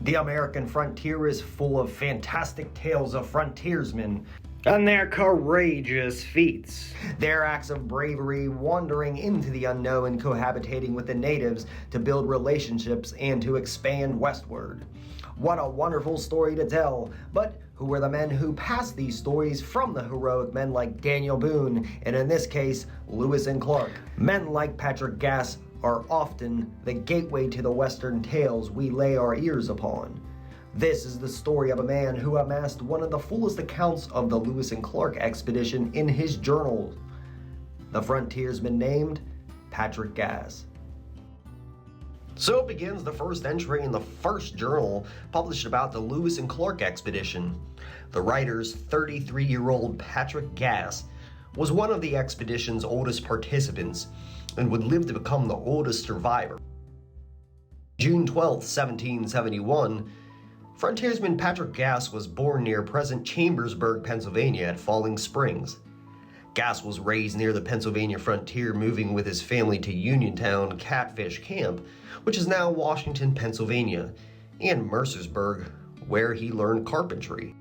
The American frontier is full of fantastic tales of frontiersmen and their courageous feats. Their acts of bravery, wandering into the unknown, cohabitating with the natives to build relationships and to expand westward. What a wonderful story to tell, but who were the men who passed these stories from the heroic men like Daniel Boone, and in this case, Lewis and Clark? Men like Patrick Gass are often the gateway to the Western tales we lay our ears upon. This is the story of a man who amassed one of the fullest accounts of the Lewis and Clark expedition in his journal, the frontiersman named Patrick Gass. So begins the first entry in the first journal published about the Lewis and Clark expedition. The writer's 33-year-old Patrick Gass was one of the expedition's oldest participants and would live to become the oldest survivor. June 12, 1771, frontiersman Patrick Gass was born near present Chambersburg, Pennsylvania at Falling Springs. Gass was raised near the Pennsylvania frontier, moving with his family to Uniontown, Catfish Camp, which is now Washington, Pennsylvania, and Mercersburg, where he learned carpentry.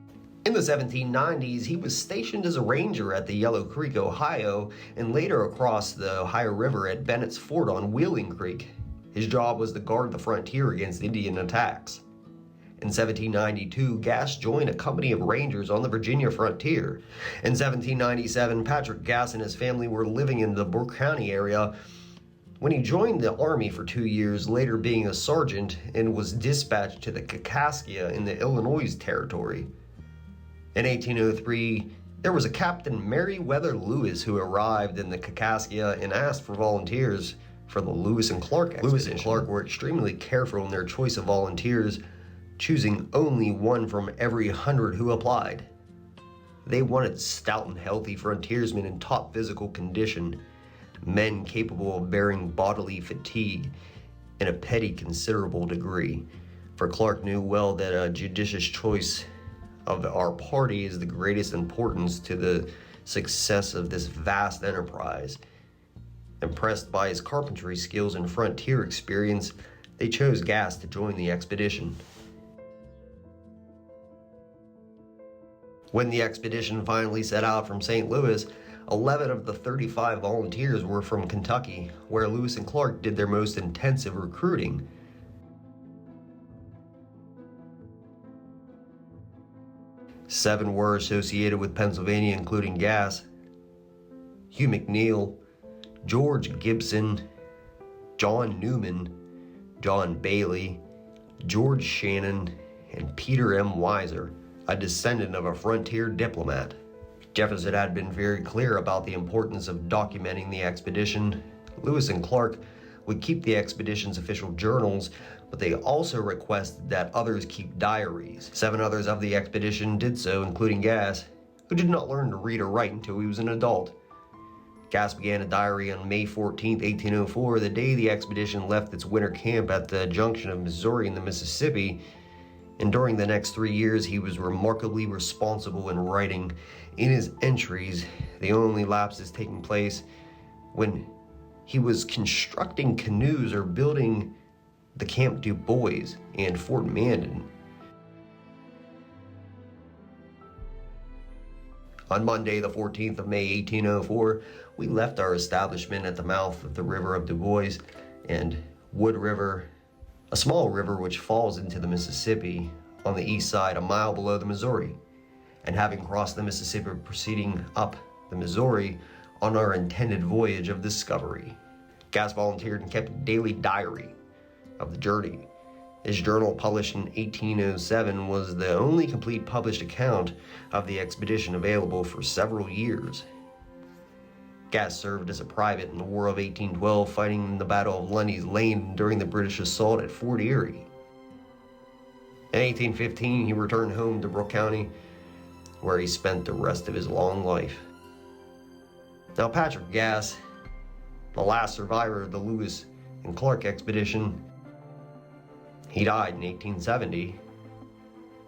In the 1790s, he was stationed as a ranger at the Yellow Creek, Ohio, and later across the Ohio River at Bennett's Fort on Wheeling Creek. His job was to guard the frontier against Indian attacks. In 1792, Gass joined a company of rangers on the Virginia frontier. In 1797, Patrick Gass and his family were living in the Brooke County area when he joined the Army for 2 years, later being a sergeant, and was dispatched to the Kaskaskia in the Illinois Territory. In 1803, there was a Captain Merriweather Lewis who arrived in the Kaskaskia and asked for volunteers for the Lewis and Clark expedition. Lewis and Clark were extremely careful in their choice of volunteers, choosing only one from every 100 who applied. They wanted stout and healthy frontiersmen in top physical condition, men capable of bearing bodily fatigue in a petty considerable degree, for Clark knew well that a judicious choice of our party is the greatest importance to the success of this vast enterprise. Impressed by his carpentry skills and frontier experience, they chose Gass to join the expedition. When the expedition finally set out from St. Louis, 11 of the 35 volunteers were from Kentucky, where Lewis and Clark did their most intensive recruiting. Seven were associated with Pennsylvania, including Gass, Hugh McNeil, George Gibson, John Newman, John Bailey, George Shannon, and Peter M. Weiser, a descendant of a frontier diplomat. Jefferson had been very clear about the importance of documenting the expedition. Lewis and Clark would keep the expedition's official journals, but they also requested that others keep diaries. 7 others of the expedition did so, including Gass, who did not learn to read or write until he was an adult. Gass began a diary on May 14, 1804, the day the expedition left its winter camp at the junction of Missouri and the Mississippi, and during the next 3 years he was remarkably responsible in writing. In his entries, the only lapses taking place when he was constructing canoes or building the Camp Du Bois and Fort Mandan. On Monday, the 14th of May, 1804, we left our establishment at the mouth of the River of Du Bois and Wood River, a small river which falls into the Mississippi on the east side, a mile below the Missouri. And having crossed the Mississippi, proceeding up the Missouri on our intended voyage of discovery. Gass volunteered and kept a daily diary of the journey. His journal, published in 1807, was the only complete published account of the expedition available for several years. Gass served as a private in the War of 1812, fighting in the Battle of Lundy's Lane during the British assault at Fort Erie. In 1815, he returned home to Brooke County, where he spent the rest of his long life. Now, Patrick Gass, the last survivor of the Lewis and Clark expedition, he died in 1870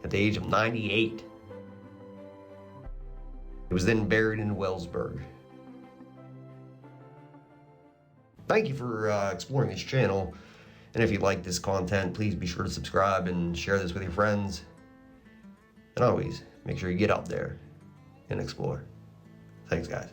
at the age of 98. He was then buried in Wellsburg. Thank you for exploring this channel, And if you like this content, please be sure to subscribe and share this with your friends. And always, make sure you get out there and explore. Thanks, guys.